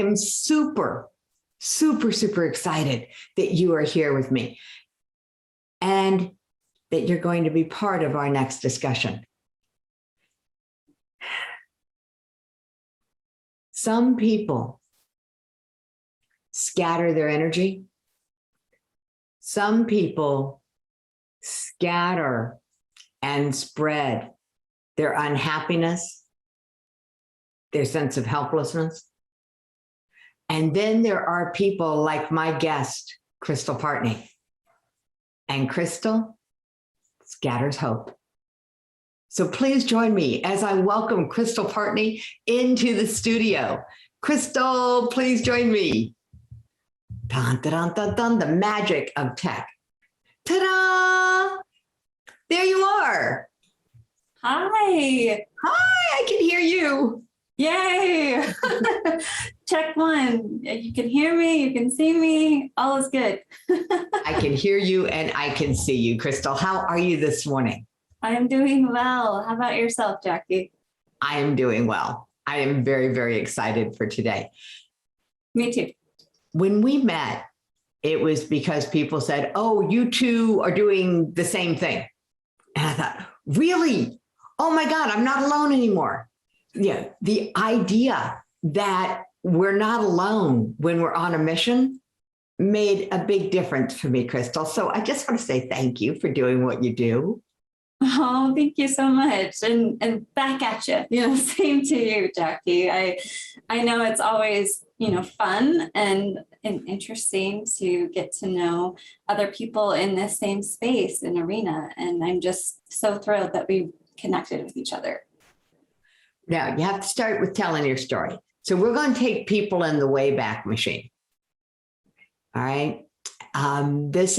am super, super, super excited that you are here with me and that you're going to be part of our next discussion. Some people scatter their energy. Some people scatter and spread their unhappiness, their sense of helplessness. And then there are people like my guest, Crystal Partney. And Crystal scatters hope. So please join me as I welcome Crystal Partney into the studio. Crystal, please join me. Dun, dun, dun, dun, the magic of tech. Ta-da! There you are. Hi. Hi, I can hear you. Yay. Check one. You can hear me. You can see me. All is good. I can hear you and I can see you, Crystal. How are you this morning? I am doing well. How about yourself, Jackie? I am doing well. I am very, very excited for today. Me too. When we met, it was because people said, oh, you two are doing the same thing. And I thought, really? Oh my God, I'm not alone anymore. Yeah, the idea that we're not alone when we're on a mission made a big difference for me, Crystal. So I just want to say thank you for doing what you do. Oh, thank you so much. And back at you, same to you, Jackie. I know it's always, fun and interesting to get to know other people in this same space and arena. And I'm just so thrilled that we connected with each other. Now, you have to start with telling your story. So we're going to take people in the Wayback Machine. All right. This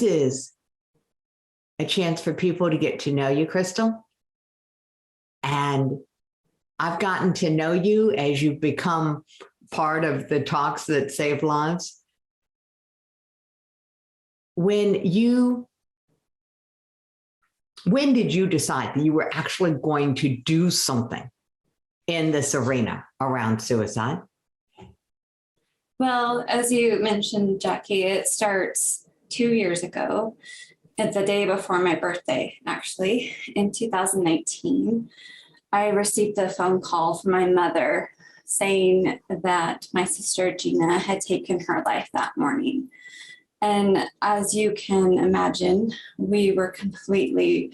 is a chance for people to get to know you, Crystal. And I've gotten to know you as you've become part of the talks that save lives. When did you decide that you were actually going to do something in this arena around suicide? Well, as you mentioned, Jackie, it starts 2 years ago. It's the day before my birthday, actually, in 2019. I received a phone call from my mother saying that my sister Gina had taken her life that morning. And as you can imagine, we were completely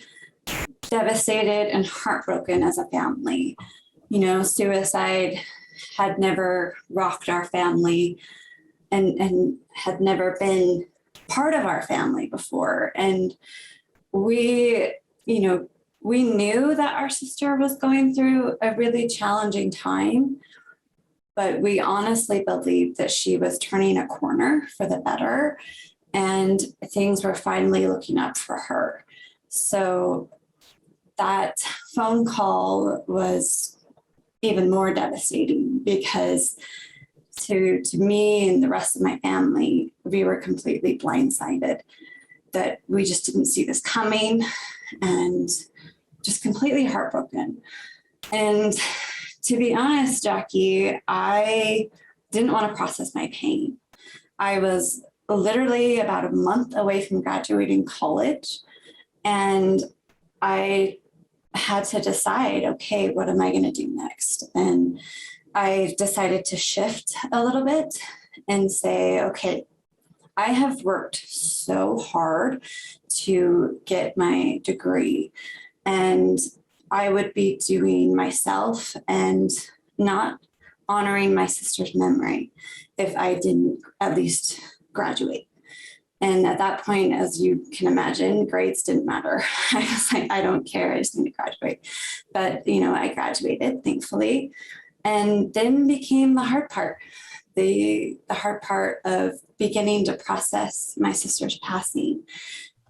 devastated and heartbroken as a family. Suicide had never rocked our family and had never been part of our family before. And we knew that our sister was going through a really challenging time, but we honestly believed that she was turning a corner for the better and things were finally looking up for her. So that phone call was even more devastating because to me and the rest of my family, we were completely blindsided that we just didn't see this coming and just completely heartbroken. And to be honest, Jackie, I didn't want to process my pain. I was literally about a month away from graduating college, and I had to decide, okay, what am I going to do next? And I decided to shift a little bit and say, okay, I have worked so hard to get my degree, and I would be doing myself and not honoring my sister's memory if I didn't at least graduate. And at that point, as you can imagine, grades didn't matter. I was like, I don't care, I just need to graduate. But, I graduated, thankfully. And then became the hard part, the hard part of beginning to process my sister's passing.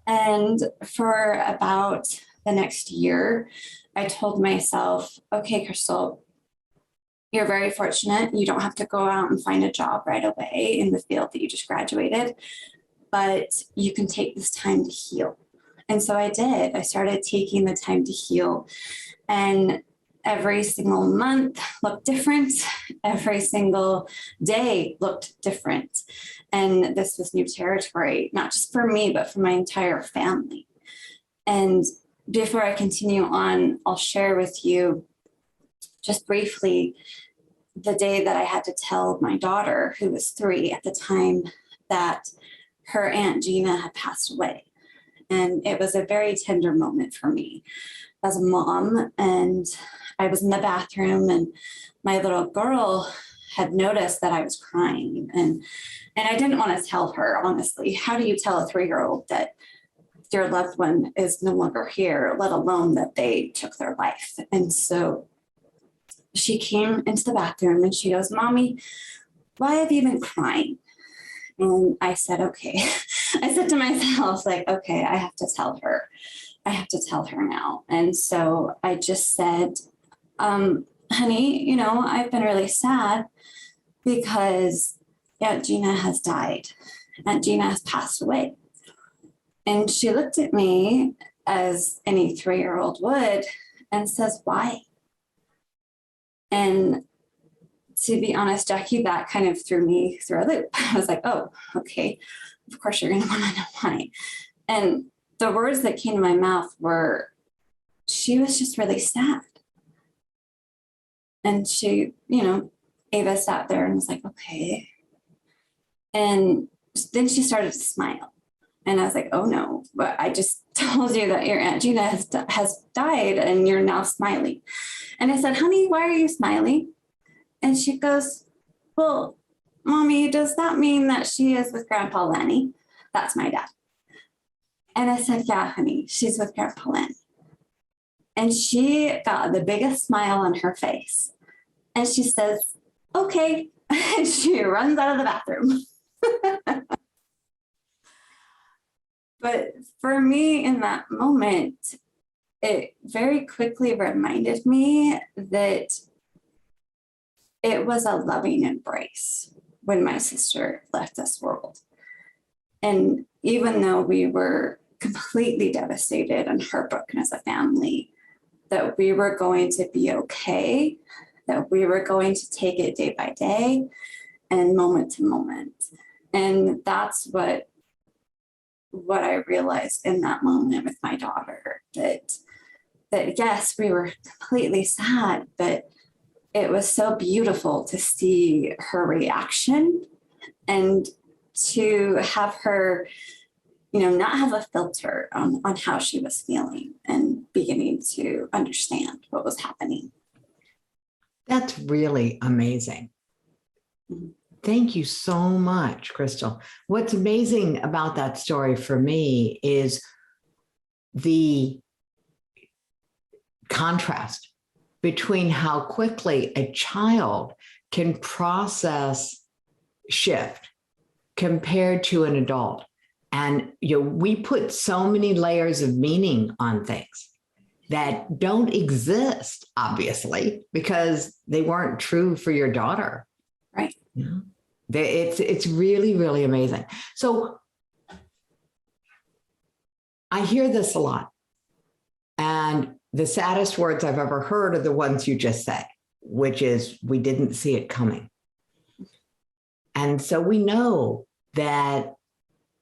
And for about the next year, I told myself, okay, Crystal, you're very fortunate. You don't have to go out and find a job right away in the field that you just graduated, but you can take this time to heal. And so I did. I started taking the time to heal. And every single month looked different. Every single day looked different. And this was new territory, not just for me, but for my entire family. And before I continue on, I'll share with you just briefly the day that I had to tell my daughter, who was 3 at the time, that her Aunt Gina had passed away. And it was a very tender moment for me as a mom. And I was in the bathroom, and my little girl had noticed that I was crying. And I didn't want to tell her, honestly. How do you tell a 3-year-old that your loved one is no longer here, let alone that they took their life? And so she came into the bathroom and she goes, "Mommy, why have you been crying?" And I said, okay. I said to myself, like, okay, I have to tell her. I have to tell her now. And so I just said, honey, you know, I've been really sad because Aunt Gina has died. Aunt Gina has passed away. And she looked at me as any 3-year-old would and says, "Why?" And to be honest, Jackie, that kind of threw me through a loop. I was like, oh, okay, of course you're going to want to know why. And the words that came to my mouth were, she was just really sad. And she, you know, Ava sat there and was like, okay. And then she started to smile. And I was like, oh no, but I just told you that your Aunt Gina has died and you're now smiling. And I said, honey, why are you smiling? And she goes, well, Mommy, does that mean that she is with Grandpa Lenny? That's my dad. And I said, yeah, honey, she's with Grandpa Lenny. And she got the biggest smile on her face. And she says, okay. And she runs out of the bathroom. But for me in that moment, it very quickly reminded me that it was a loving embrace when my sister left this world. And even though we were completely devastated and heartbroken as a family, that we were going to be okay, that we were going to take it day by day and moment to moment. And that's what I realized in that moment with my daughter, that yes, we were completely sad, but it was so beautiful to see her reaction and to have her, you know, not have a filter on how she was feeling and beginning to understand what was happening. That's really amazing. Mm-hmm. Thank you so much, Crystal. What's amazing about that story for me is the contrast between how quickly a child can process shift compared to an adult. And we put so many layers of meaning on things that don't exist, obviously, because they weren't true for your daughter. Right. Yeah. It's really, really amazing. So I hear this a lot. And the saddest words I've ever heard are the ones you just said, which is, we didn't see it coming. And so we know that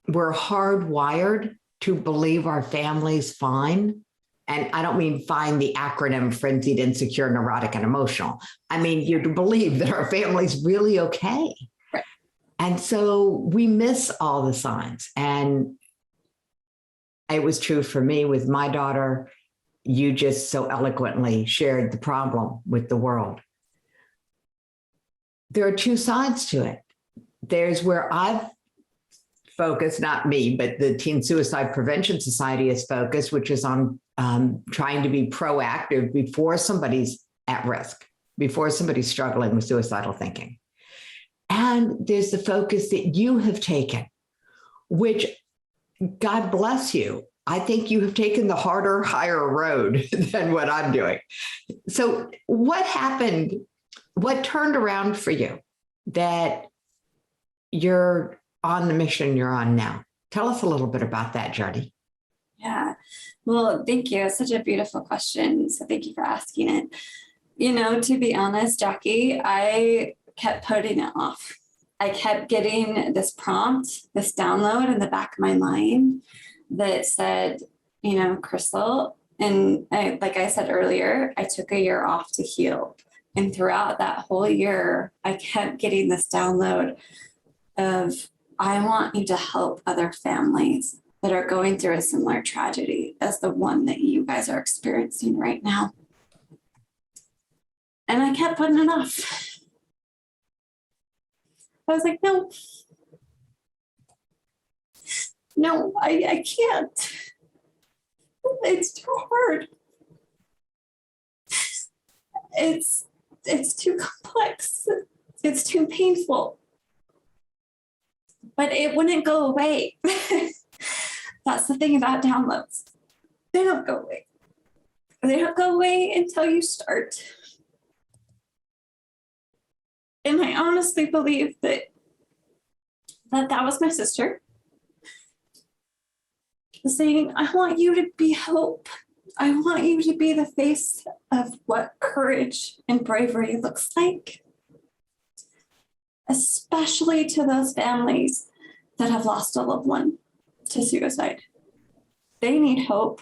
we're hardwired to believe our family's fine. And I don't mean fine, the acronym frenzied, insecure, neurotic, and emotional. I mean, you believe that our family's really okay. Right. And so we miss all the signs. And it was true for me with my daughter. You just so eloquently shared the problem with the world. There are two sides to it. There's where I've focused, not me, but the Teen Suicide Prevention Society is focused, which is on trying to be proactive before somebody's at risk, before somebody's struggling with suicidal thinking. And there's the focus that you have taken, which, God bless you, I think you have taken the harder, higher road than what I'm doing. So what happened? What turned around for you that you're on the mission you're on now? Tell us a little bit about that journey. Yeah. Well, thank you. It's such a beautiful question. So thank you for asking it. To be honest, Jackie, I kept putting it off. I kept getting this prompt, this download in the back of my mind that said, Crystal, and like I said earlier, I took a year off to heal. And throughout that whole year, I kept getting this download of, I want you to help other families that are going through a similar tragedy as the one that you guys are experiencing right now. And I kept putting it off. I was like, no, I can't. It's too hard. It's too complex. It's too painful. But it wouldn't go away. That's the thing about downloads. They don't go away. They don't go away until you start. And I honestly believe that was my sister saying, I want you to be hope. I want you to be the face of what courage and bravery looks like, especially to those families that have lost a loved one to suicide. They need hope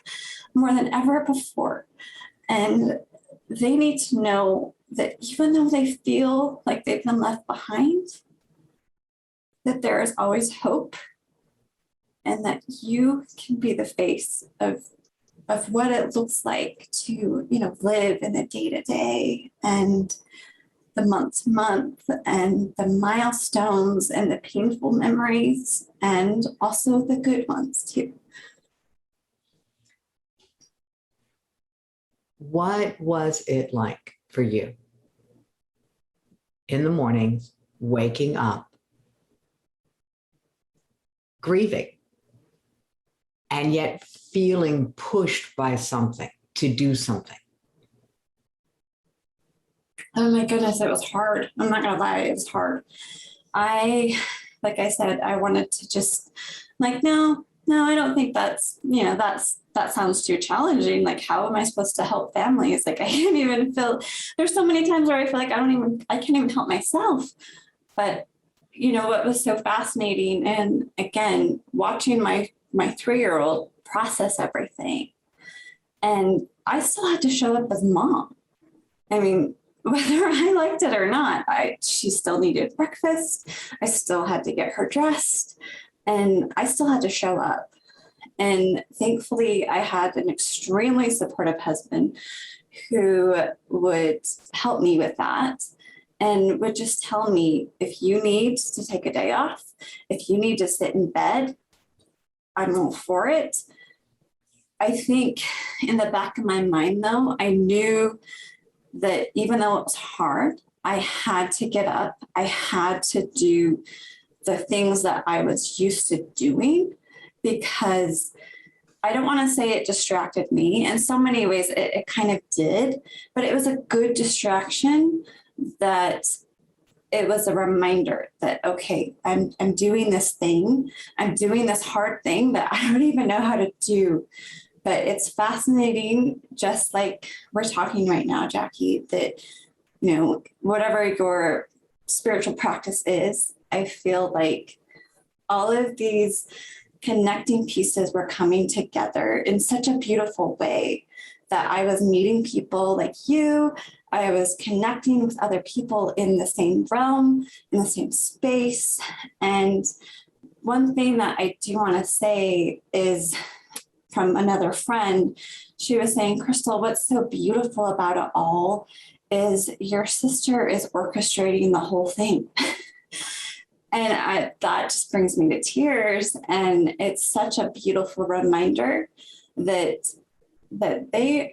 more than ever before. And they need to know that even though they feel like they've been left behind, that there is always hope and that you can be the face of what it looks like to, live in the day-to-day and the month-to-month and the milestones and the painful memories and also the good ones too. What was it like for you in the mornings, waking up, grieving, and yet feeling pushed by something to do something? Oh my goodness, it was hard. I'm not gonna lie, it was hard. Like I said, I wanted to just no, I don't think that sounds too challenging. Like, how am I supposed to help families? Like, I can't even there's so many times where I feel like I can't even help myself. But what was so fascinating, and again, watching my 3-year-old process everything, and I still had to show up as mom. I mean, whether I liked it or not, she still needed breakfast. I still had to get her dressed, and I still had to show up. And thankfully, I had an extremely supportive husband who would help me with that and would just tell me, if you need to take a day off, if you need to sit in bed, I'm all for it. I think in the back of my mind, though, I knew that even though it was hard, I had to get up. I had to do the things that I was used to doing, because I don't want to say it distracted me. In so many ways, it kind of did, but it was a good distraction that it was a reminder that, okay, I'm doing this thing. I'm doing this hard thing that I don't even know how to do. But it's fascinating, just like we're talking right now, Jackie, that, whatever your spiritual practice is, I feel like all of these connecting pieces were coming together in such a beautiful way that I was meeting people like you. I was connecting with other people in the same realm, in the same space. And one thing that I do want to say is, from another friend, she was saying, Crystal, what's so beautiful about it all is your sister is orchestrating the whole thing. And that just brings me to tears. And it's such a beautiful reminder that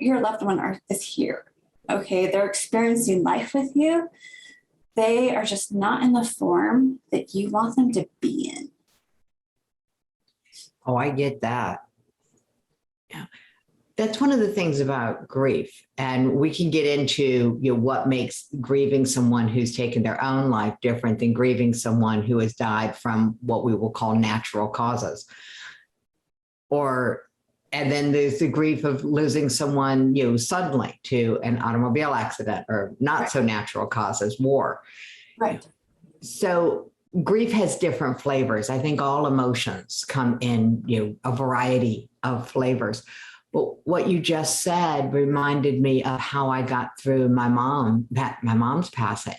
your loved one is here. Okay, they're experiencing life with you. They are just not in the form that you want them to be in. Oh, I get that. Yeah. That's one of the things about grief. And we can get into what makes grieving someone who's taken their own life different than grieving someone who has died from what we will call natural causes, or And then there's the grief of losing someone, suddenly to an automobile accident or not so natural causes, war. Right. So grief has different flavors. I think all emotions come in, a variety of flavors. But what you just said reminded me of how I got through my mom's passing.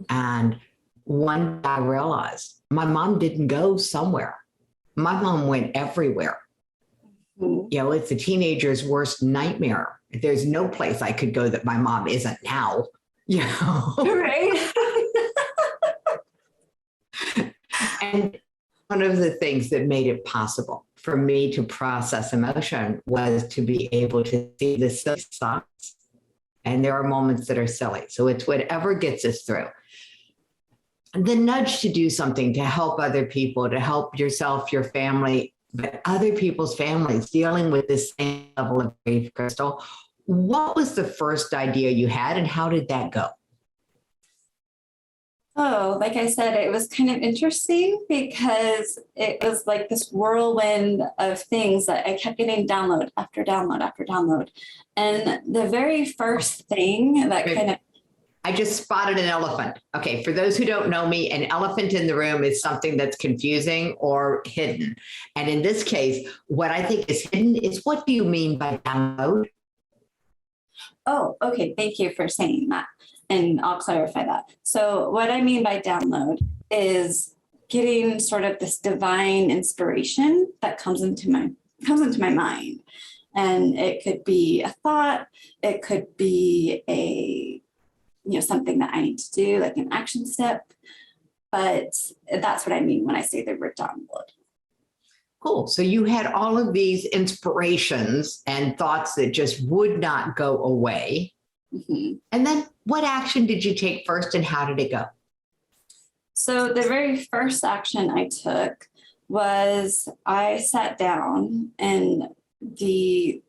And one day I realized my mom didn't go somewhere. My mom went everywhere. It's a teenager's worst nightmare. There's no place I could go that my mom isn't now. Right. And one of the things that made it possible for me to process emotion was to be able to see the silly sides. And there are moments that are silly. So it's whatever gets us through. The nudge to do something to help other people, to help yourself, your family, but other people's families dealing with this same level of grief, Crystal. What was the first idea you had and how did that go? Oh, like I said, it was kind of interesting because it was like this whirlwind of things that I kept getting download after download after download. And the very first thing that kind of I just spotted an elephant. Okay, for those who don't know me, an elephant in the room is something that's confusing or hidden. And in this case, what I think is hidden is what do you mean by download? Oh, okay. Thank you for saying that. And I'll clarify that. So what I mean by download is getting sort of this divine inspiration that comes into my mind. And it could be a thought, it could be something that I need to do, like an action step. But that's what I mean when I say the word download. Cool. So you had all of these inspirations and thoughts that just would not go away. Mm-hmm. And then what action did you take first and how did it go? So the very first action I took was I sat down and the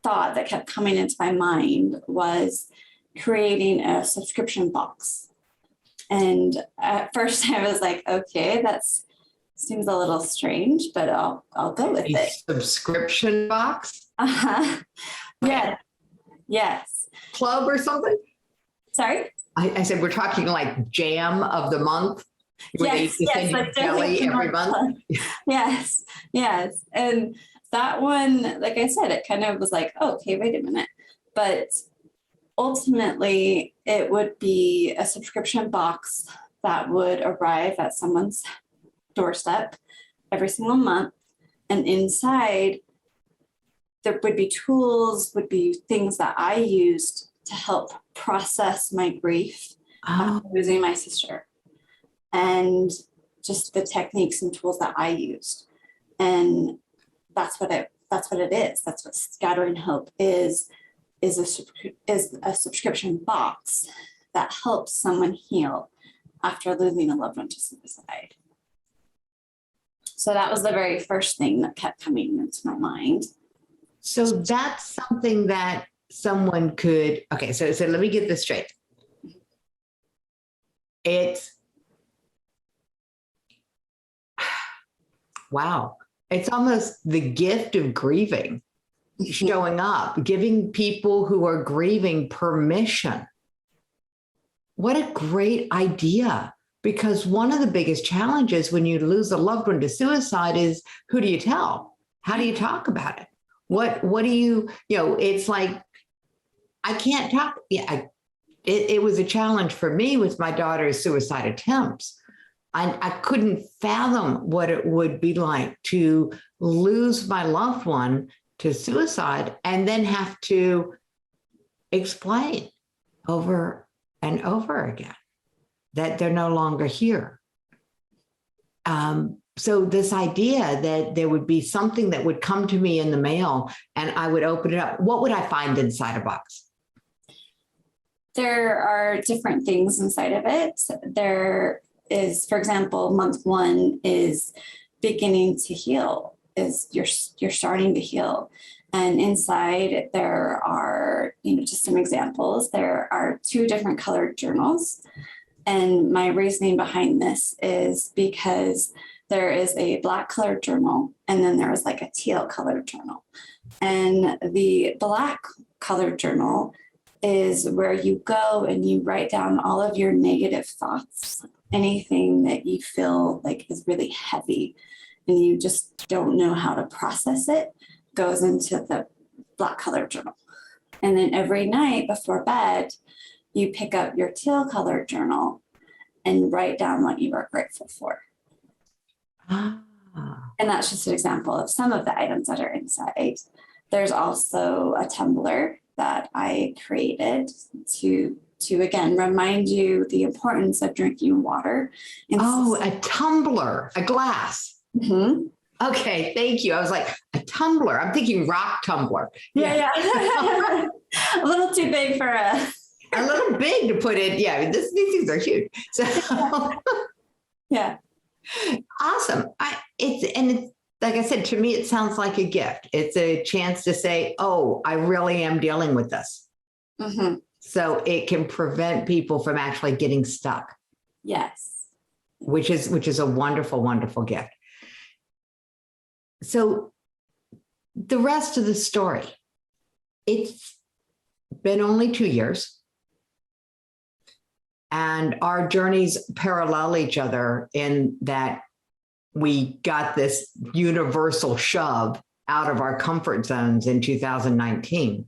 thought that kept coming into my mind was creating a subscription box. And at first I was like, okay, that's seems a little strange, but I'll go with it. Subscription box? Uh-huh. Yeah. Yes. Club or something? Sorry? I said, we're talking like jam of the month? Where yes, they send you jelly every month? Yes. And that one, like I said, it kind of was like, oh, okay, wait a minute. But ultimately, it would be a subscription box that would arrive at someone's doorstep every single month. And inside, there would be tools, would be things that I used to help process my grief after losing my sister. And just the techniques and tools that I used. And that's what it is. That's what Scattering Hope is a subscription box that helps someone heal after losing a loved one to suicide. So that was the very first thing that kept coming into my mind. So that's something that someone could, okay, so let me get this straight. It's, wow, it's almost the gift of grieving showing up, giving people who are grieving permission. What a great idea. Because one of the biggest challenges when you lose a loved one to suicide is who do you tell? How do you talk about it? What do you, it's like, I can't talk. Yeah, it was a challenge for me with my daughter's suicide attempts. I couldn't fathom what it would be like to lose my loved one to suicide and then have to explain over and over again that they're no longer here. So this idea that there would be something that would come to me in the mail and I would open it up, what would I find inside a box? There are different things inside of it. There is, for example, month 1 is beginning to heal, is you're starting to heal. And inside there are, just some examples. There are 2 different colored journals. And my reasoning behind this is because there is a black colored journal and then there is like a teal colored journal. And the black colored journal is where you go and you write down all of your negative thoughts, anything that you feel like is really heavy and you just don't know how to process it, goes into the black colored journal. And then every night before bed, you pick up your teal colored journal and write down what you are grateful for. Ah. And that's just an example of some of the items that are inside. There's also a tumbler that I created to again remind you the importance of drinking water. Oh, a tumbler, a glass. Mm-hmm. Okay, thank you. I was like, a tumbler. I'm thinking rock tumbler. Yeah. A little too big for a little big to put in. Yeah, these things are huge. So yeah. Awesome. It's like I said, to me, it sounds like a gift. It's a chance to say, oh, I really am dealing with this. Mm-hmm. So it can prevent people from actually getting stuck. Yes. Which is a wonderful, wonderful gift. So the rest of the story, it's been only 2 years. And our journeys parallel each other in that we got this universal shove out of our comfort zones in 2019.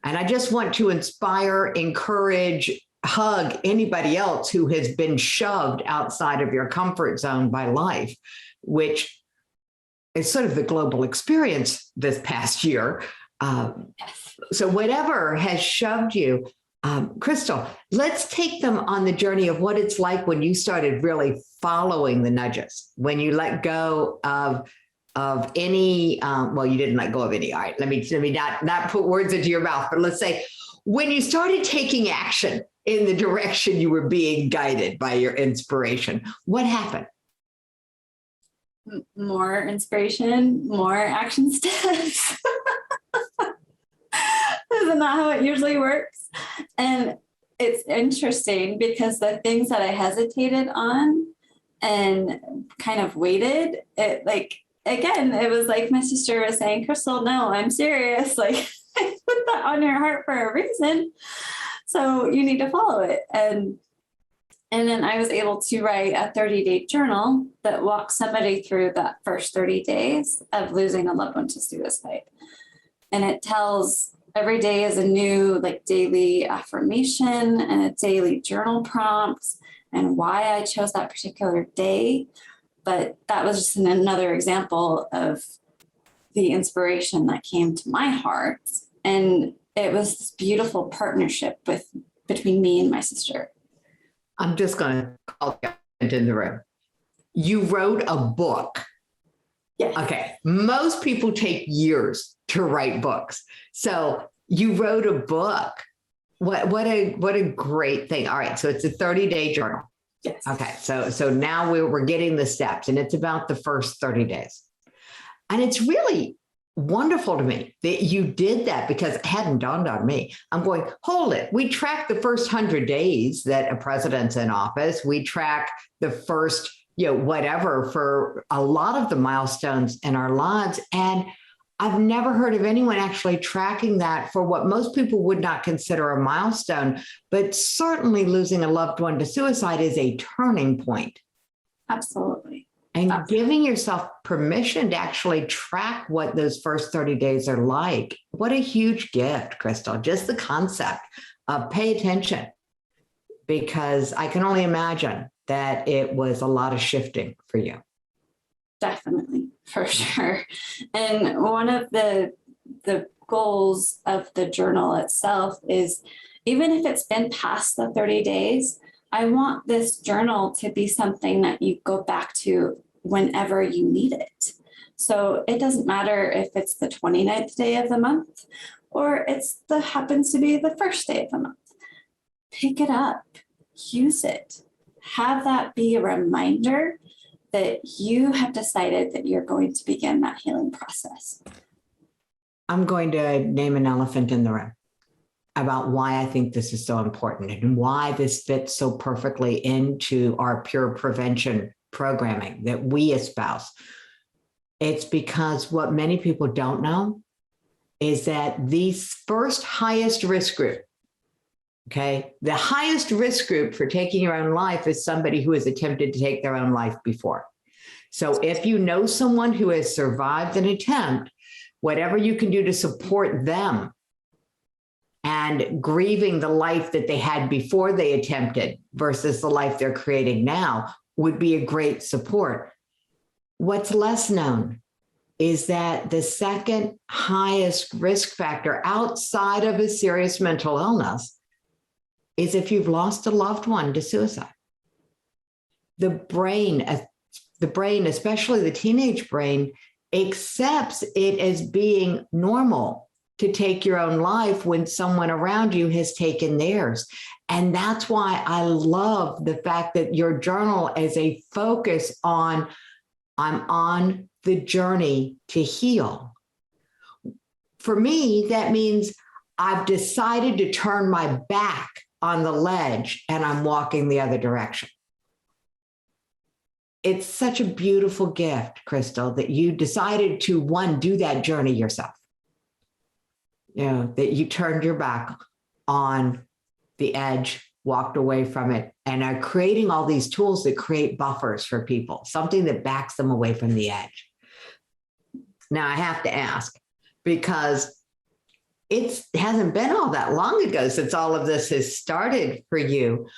And I just want to inspire, encourage, hug anybody else who has been shoved outside of your comfort zone by life, which is sort of the global experience this past year. So whatever has shoved you, Crystal, let's take them on the journey of what it's like when you started really following the nudges, when you let go of any, well, you didn't let go of any. All right, let me not put words into your mouth, but let's say when you started taking action in the direction you were being guided by your inspiration, what happened? More inspiration, more action steps. Isn't that how it usually works? And it's interesting because the things that I hesitated on and kind of waited, it like, again, it was like my sister was saying, Crystal, no, I'm serious. Like I put that on your heart for a reason. So you need to follow it. And then I was able to write a 30-day journal that walks somebody through that first 30 days of losing a loved one to suicide. And it tells every day is a new like daily affirmation and a daily journal prompt and why I chose that particular day. But that was just another example of the inspiration that came to my heart. And it was this beautiful partnership between me and my sister. I'm just going to call you into the room. You wrote a book. Yes. Okay. Most people take years to write books. So you wrote a book. What a great thing. All right. So it's a 30-day journal. Yes. Okay. So now we're getting the steps and it's about the first 30 days. And it's really wonderful to me that you did that because it hadn't dawned on me. I'm going, hold it. We track the first 100 days that a president's in office. We track the first, whatever for a lot of the milestones in our lives. And I've never heard of anyone actually tracking that for what most people would not consider a milestone, but certainly losing a loved one to suicide is a turning point. Absolutely. And giving yourself permission to actually track what those first 30 days are like. What a huge gift, Crystal. Just the concept of pay attention, because I can only imagine that it was a lot of shifting for you. Definitely, for sure. And one of the goals of the journal itself is, even if it's been past the 30 days, I want this journal to be something that you go back to whenever you need it. So it doesn't matter if it's the 29th day of the month or happens to be the first day of the month. Pick it up, use it, have that be a reminder that you have decided that you're going to begin that healing process. I'm going to name an elephant in the room about why I think this is so important and why this fits so perfectly into our pure prevention programming that we espouse. It's because what many people don't know is that the first highest risk group, okay, the highest risk group for taking your own life is somebody who has attempted to take their own life before. So if you know someone who has survived an attempt, whatever you can do to support them and grieving the life that they had before they attempted versus the life they're creating now would be a great support. What's less known is that the second highest risk factor outside of a serious mental illness is if you've lost a loved one to suicide. The brain, especially the teenage brain, accepts it as being normal to take your own life when someone around you has taken theirs. And that's why I love the fact that your journal is a focus on, I'm on the journey to heal. For me, that means I've decided to turn my back on the ledge and I'm walking the other direction. It's such a beautiful gift, Crystal, that you decided to, one, do that journey yourself. You know, that you turned your back on the edge, walked away from it, and are creating all these tools that create buffers for people, something that backs them away from the edge. Now, I have to ask, because it hasn't been all that long ago since all of this has started for you.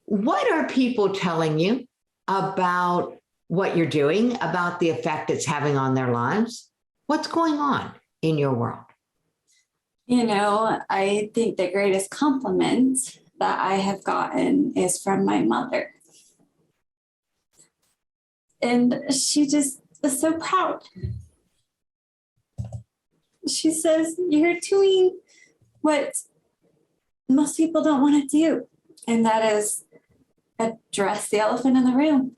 What are people telling you about what you're doing, about the effect it's having on their lives? What's going on in your world? You know, I think the greatest compliment that I have gotten is from my mother. And she just is so proud. She says, you're doing what most people don't want to do, and that is address the elephant in the room.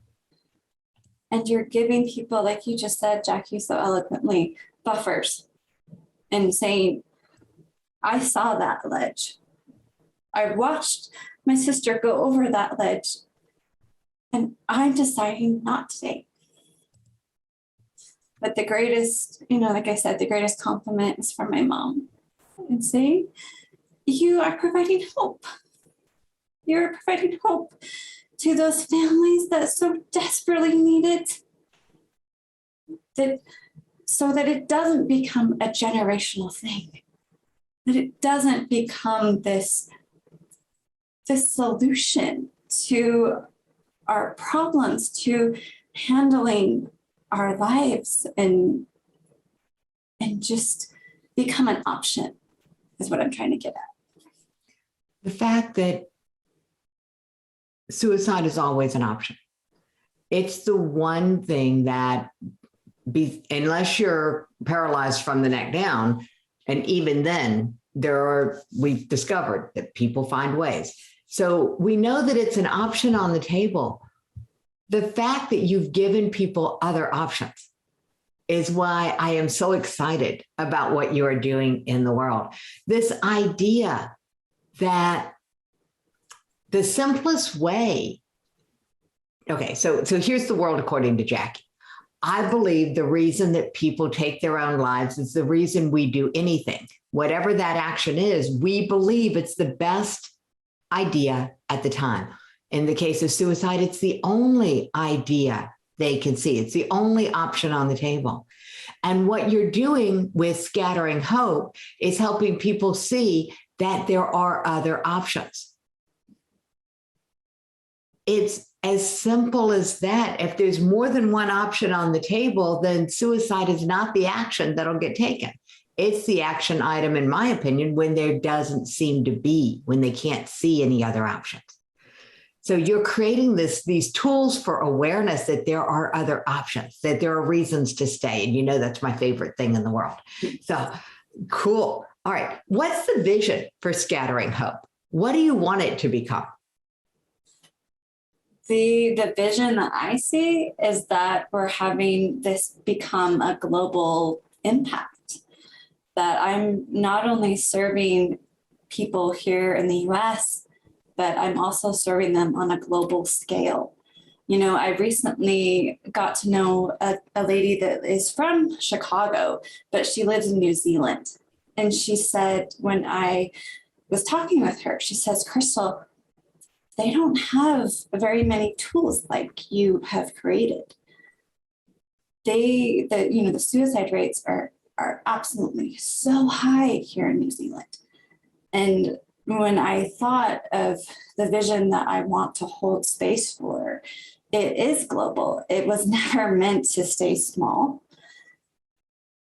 And you're giving people, like you just said, Jackie, so eloquently, buffers, and saying, I saw that ledge. I watched my sister go over that ledge, and I'm deciding not today. But the greatest, you know, like I said, the greatest compliment is from my mom, and saying, you are providing hope. You're providing hope to those families that so desperately need it, that so that it doesn't become a generational thing, that it doesn't become this solution to our problems, to handling our lives, and just become an option is what I'm trying to get at. The fact that suicide is always an option. It's the one thing that, unless you're paralyzed from the neck down, and even then, we've discovered that people find ways. So we know that it's an option on the table. The fact that you've given people other options is why I am so excited about what you are doing in the world. This idea that the simplest way, okay, so here's the world according to Jackie. I believe the reason that people take their own lives is the reason we do anything. Whatever that action is, we believe it's the best idea at the time. In the case of suicide, it's the only idea they can see. It's the only option on the table. And what you're doing with Scattering Hope is helping people see that there are other options. It's as simple as that. If there's more than one option on the table, then suicide is not the action that'll get taken. It's the action item, in my opinion, when there doesn't seem to be, when they can't see any other options. So you're creating these tools for awareness that there are other options, that there are reasons to stay. And you know, that's my favorite thing in the world. So cool. All right. What's the vision for Scattering Hope? What do you want it to become? The vision that I see is that we're having this become a global impact, that I'm not only serving people here in the US, but I'm also serving them on a global scale. You know, I recently got to know a lady that is from Chicago, but she lives in New Zealand. And she said, when I was talking with her, she says, Crystal, they don't have very many tools like you have created. The suicide rates are absolutely so high here in New Zealand. And when I thought of the vision that I want to hold space for, it is global. It was never meant to stay small.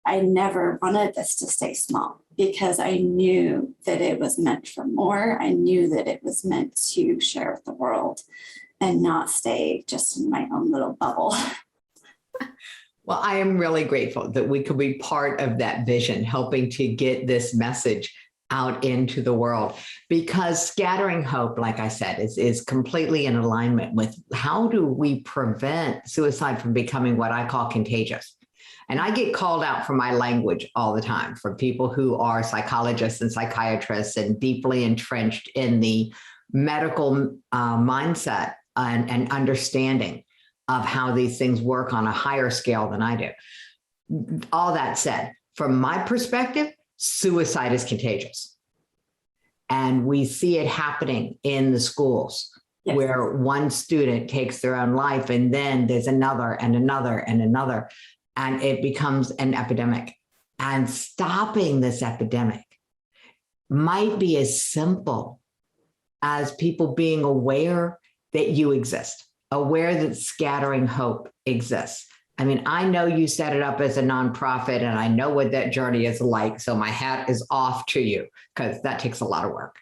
I never wanted this to stay small because I knew that it was meant for more. I knew that it was meant to share with the world and not stay just in my own little bubble. Well, I am really grateful that we could be part of that vision, helping to get this message out into the world, because scattering hope, like I said, is completely in alignment with how do we prevent suicide from becoming what I call contagious. And I get called out for my language all the time from people who are psychologists and psychiatrists and deeply entrenched in the medical mindset and understanding of how these things work on a higher scale than I do. All that said, from my perspective, suicide is contagious. And we see it happening in the schools. Yes. Where one student takes their own life and then there's another and another and another, and it becomes an epidemic. And stopping this epidemic might be as simple as people being aware that you exist, aware that scattering hope exists. I mean, I know you set it up as a nonprofit and I know what that journey is like. So my hat is off to you because that takes a lot of work.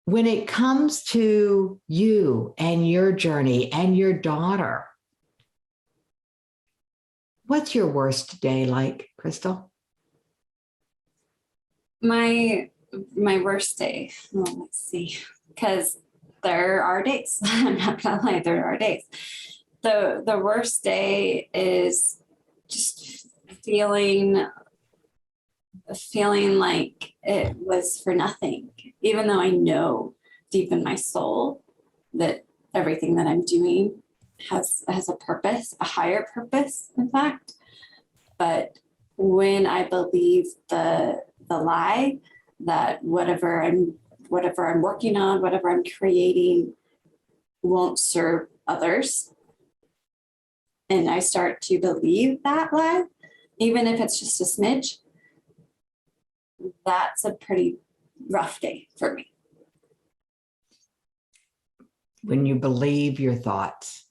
When it comes to you and your journey and your daughter, what's your worst day like, Crystal? My worst day, well, let's see, because there are days. I'm not gonna lie, there are days. The worst day is just feeling like it was for nothing, even though I know deep in my soul that everything that I'm doing has a purpose, a higher purpose, in fact. But when I believe the lie that whatever I'm working on, whatever I'm creating won't serve others, and I start to believe that lie, even if it's just a smidge, that's a pretty rough day for me. When you believe your thoughts,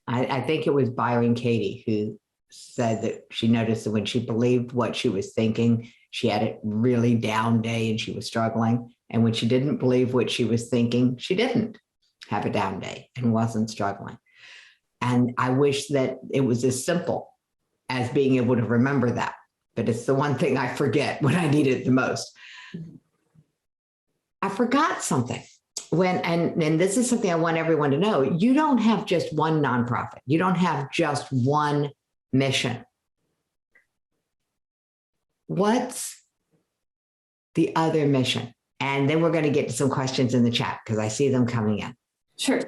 I think it was Byron Katie who said that she noticed that when she believed what she was thinking, she had a really down day and she was struggling. And when she didn't believe what she was thinking, she didn't have a down day and wasn't struggling. And I wish that it was as simple as being able to remember that. But it's the one thing I forget when I need it the most. I forgot something. And this is something I want everyone to know. You don't have just one nonprofit. You don't have just one mission. What's the other mission? And then we're going to get to some questions in the chat because I see them coming in. Sure.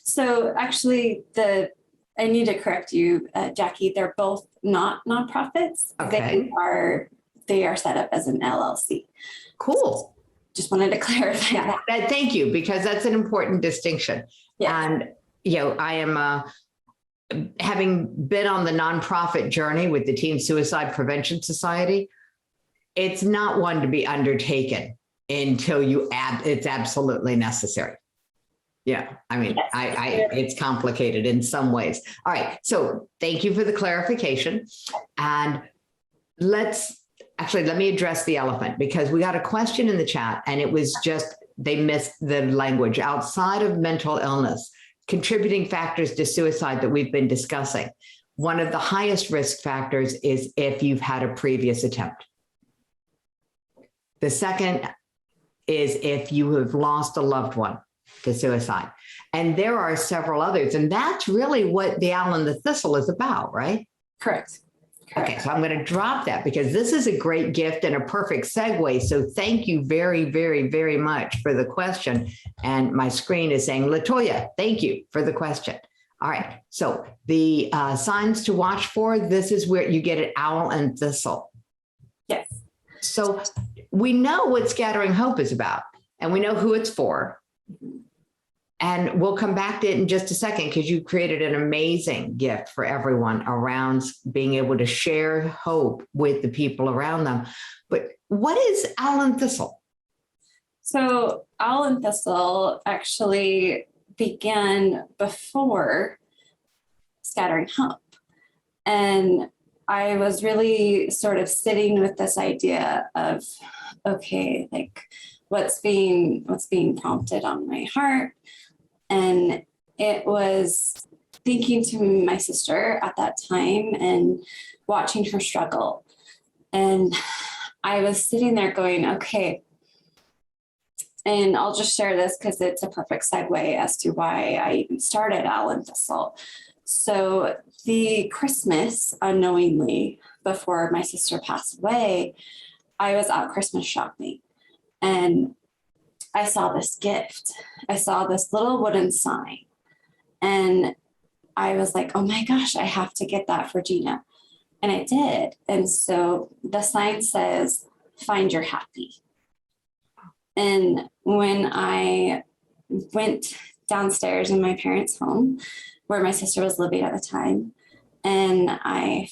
So actually, I need to correct you, Jackie. They're both not nonprofits. Okay. They are set up as an LLC. Cool. Just wanted to clarify that. Thank you, because that's an important distinction. Yeah. And I am having been on the nonprofit journey with the Teen Suicide Prevention Society. It's not one to be undertaken until it's absolutely necessary. Yeah, I mean, yes. It's complicated in some ways. All right, so thank you for the clarification. And let me address the elephant, because we got a question in the chat and it was just, they missed the language. Outside of mental illness, contributing factors to suicide that we've been discussing, one of the highest risk factors is if you've had a previous attempt. The second is if you have lost a loved one to suicide. And there are several others. And that's really what the Owl and the Thistle is about, right? Correct. Okay, so I'm going to drop that because this is a great gift and a perfect segue. So thank you very, very, very much for the question. And my screen is saying, Latoya, thank you for the question. All right, so the signs to watch for, this is where you get an Owl and Thistle. Yes. So we know what Scattering Hope is about, and we know who it's for. And we'll come back to it in just a second, because you created an amazing gift for everyone around being able to share hope with the people around them. But what is Owl and Thistle? So Owl and Thistle actually began before Scattering Hope. And I was really sort of sitting with this idea of, okay, like what's being prompted on my heart. And it was thinking to my sister at that time and watching her struggle. And I was sitting there going, okay, and I'll just share this because it's a perfect segue as to why I even started Owl and Thistle. So the Christmas, unknowingly, before my sister passed away, I was out Christmas shopping, and I saw this gift. I saw this little wooden sign, and I was like, oh my gosh, I have to get that for Gina. And I did. And so the sign says, find your happy. And when I went downstairs in my parents' home, where my sister was living at the time, and I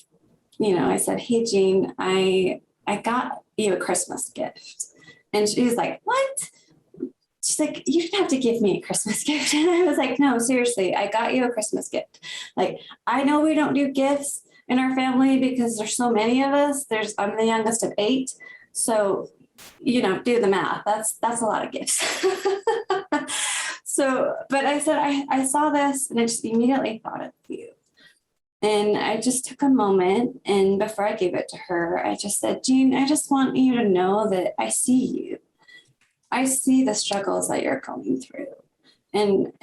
said, hey, Jean, I got you a Christmas gift. And she was like, what? She's like, you didn't have to give me a Christmas gift. And I was like, no, seriously, I got you a Christmas gift. Like, I know we don't do gifts in our family because there's so many of us. I'm the youngest of 8. So, do the math. That's a lot of gifts. So, but I said, I saw this and I just immediately thought of you. And I just took a moment, and before I gave it to her, I just said, Jean, I just want you to know that I see you. I see the struggles that you're going through. And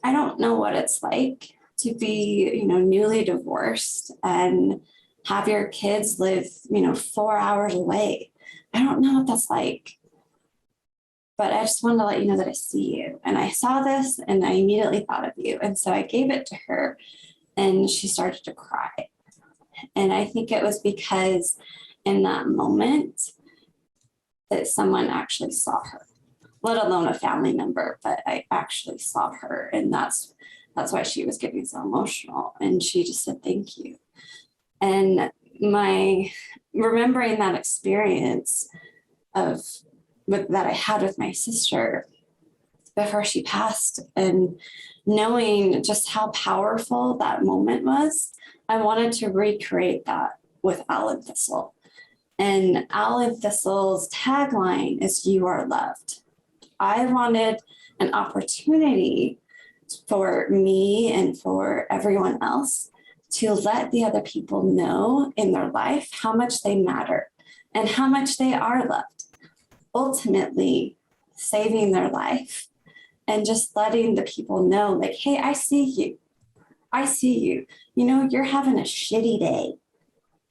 I don't know what it's like to be, newly divorced and have your kids live, 4 hours away. I don't know what that's like. But I just wanted to let you know that I see you. And I saw this and I immediately thought of you. And so I gave it to her, and she started to cry. And I think it was because in that moment that someone actually saw her, let alone a family member, but I actually saw her. And that's why she was getting so emotional. And she just said, thank you. And remembering that experience that I had with my sister before she passed, and knowing just how powerful that moment was, I wanted to recreate that with Owl and Thistle. And Owl and Thistle's tagline is, you are loved. I wanted an opportunity for me and for everyone else to let the other people know in their life how much they matter and how much they are loved, ultimately saving their life and just letting the people know, like, hey, I see you. I see you. You're having a shitty day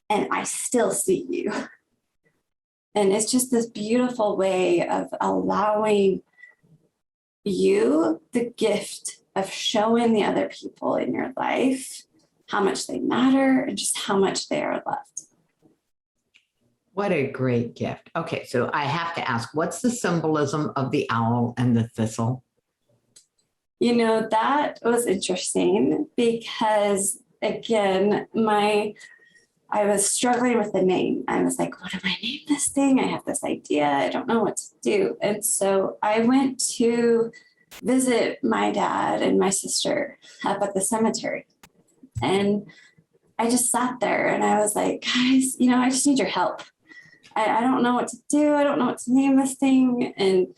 and I still see you. And it's just this beautiful way of allowing you the gift of showing the other people in your life how much they matter and just how much they are loved. What a great gift. Okay, so I have to ask, what's the symbolism of the owl and the thistle? That was interesting because, again, I was struggling with the name. I was like, what do I name this thing? I have this idea. I don't know what to do. And so I went to visit my dad and my sister up at the cemetery. And I just sat there and I was like, guys, I just need your help. I don't know what to do. I don't know what to name this thing. And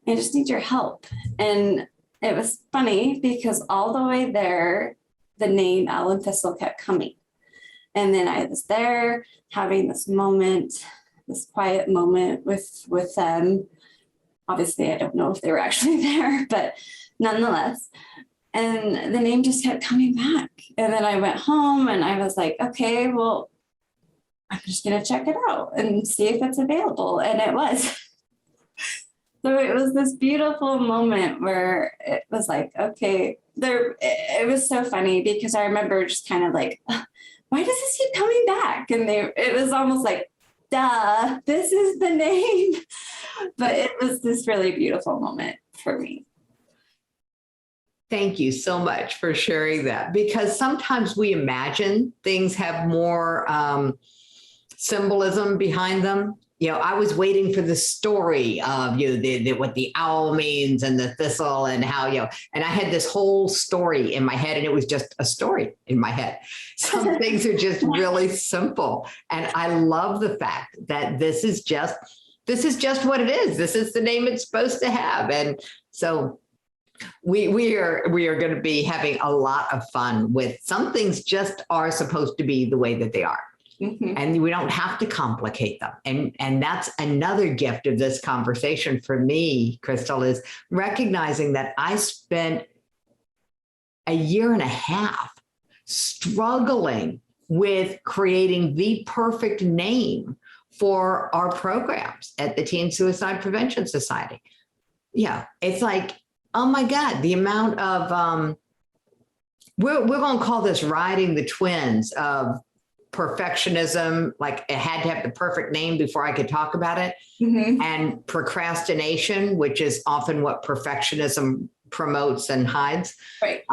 I just need your help. And it was funny because all the way there, the name Owl and Thistle kept coming. And then I was there having this moment, this quiet moment with them. Obviously, I don't know if they were actually there, but nonetheless. And the name just kept coming back. And then I went home and I was like, okay, well, I'm just going to check it out and see if it's available. And it was. So it was this beautiful moment where it was like, okay, it was so funny because I remember just kind of like, why does this keep coming back? And it was almost like, duh, this is the name. But it was this really beautiful moment for me. Thank you so much for sharing that, because sometimes we imagine things have more symbolism behind them. I was waiting for the story of what the owl means and the thistle and how, and I had this whole story in my head, and it was just a story in my head. Some things are just really simple. And I love the fact that this is just what it is. This is the name it's supposed to have. And so we are going to be having a lot of fun with some things just are supposed to be the way that they are. Mm-hmm. And we don't have to complicate them. And that's another gift of this conversation for me, Crystal, is recognizing that I spent a year and a half struggling with creating the perfect name for our programs at the Teen Suicide Prevention Society. Yeah, it's like, oh my God, the amount of, we're going to call this riding the twins of perfectionism, like it had to have the perfect name before I could talk about it. Mm-hmm. And procrastination, which is often what perfectionism promotes and hides. Right.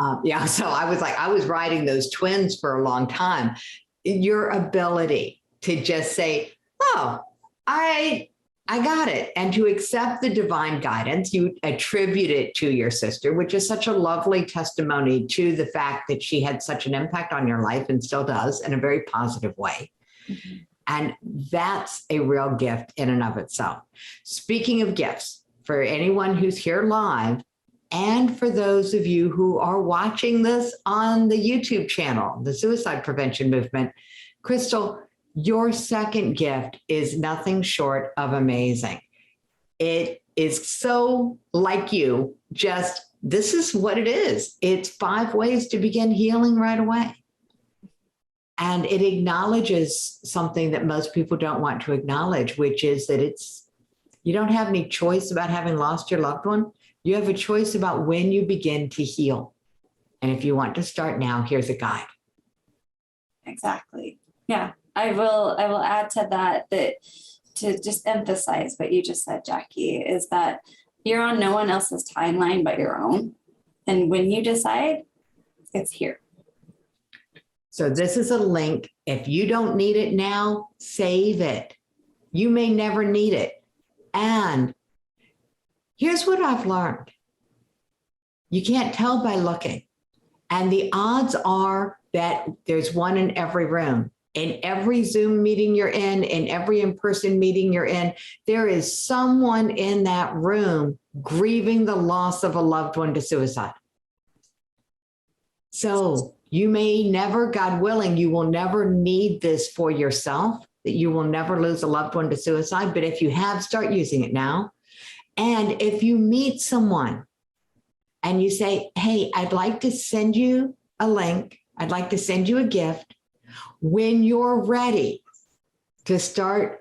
So I was riding those twins for a long time. Your ability to just say, oh, I got it. And to accept the divine guidance, you attribute it to your sister, which is such a lovely testimony to the fact that she had such an impact on your life and still does in a very positive way. Mm-hmm. And that's a real gift in and of itself. Speaking of gifts, for anyone who's here live, and for those of you who are watching this on the YouTube channel, the Suicide Prevention Movement, Crystal, your second gift is nothing short of amazing. It is so like you, just this is what it is. It's 5 ways to begin healing right away. And it acknowledges something that most people don't want to acknowledge, which is that you don't have any choice about having lost your loved one. You have a choice about when you begin to heal. And if you want to start now, here's a guide. Exactly. Yeah. I will add to that to just emphasize what you just said, Jackie, is that you're on no one else's timeline but your own. And when you decide, it's here. So this is a link. If you don't need it now, save it. You may never need it. And here's what I've learned. You can't tell by looking. And the odds are that there's one in every room. In every Zoom meeting you're in every in-person meeting you're in, there is someone in that room grieving the loss of a loved one to suicide. So you may never, God willing, you will never need this for yourself, that you will never lose a loved one to suicide. But if you have, start using it now. And if you meet someone and you say, hey, I'd like to send you a link, I'd like to send you a gift. When you're ready to start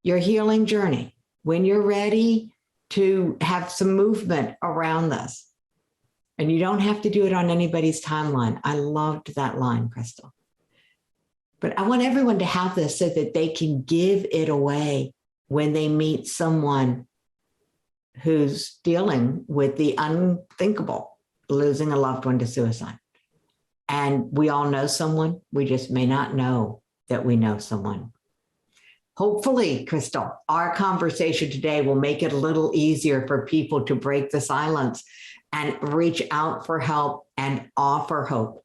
your healing journey, when you're ready to have some movement around this, and you don't have to do it on anybody's timeline. I loved that line, Crystal. But I want everyone to have this so that they can give it away when they meet someone who's dealing with the unthinkable, losing a loved one to suicide. And we all know someone, we just may not know that we know someone. Hopefully, Crystal, our conversation today will make it a little easier for people to break the silence and reach out for help and offer hope.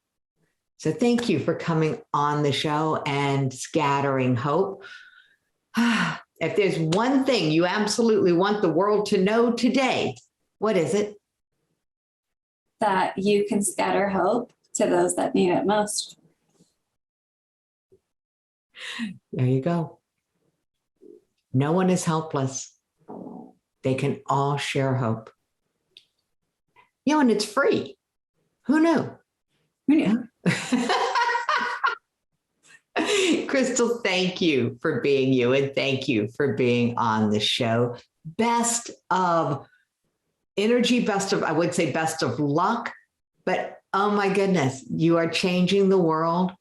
So thank you for coming on the show and scattering hope. If there's one thing you absolutely want the world to know today, what is it? That you can scatter hope to those that need it most. There you go. No one is helpless. They can all share hope. And it's free. Who knew? Who knew? Crystal, thank you for being you, and thank you for being on the show. Best of energy, best of luck, but oh my goodness, you are changing the world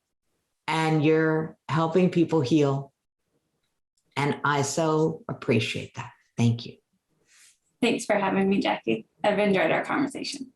and you're helping people heal. And I so appreciate that. Thank you. Thanks for having me, Jackie. I've enjoyed our conversation.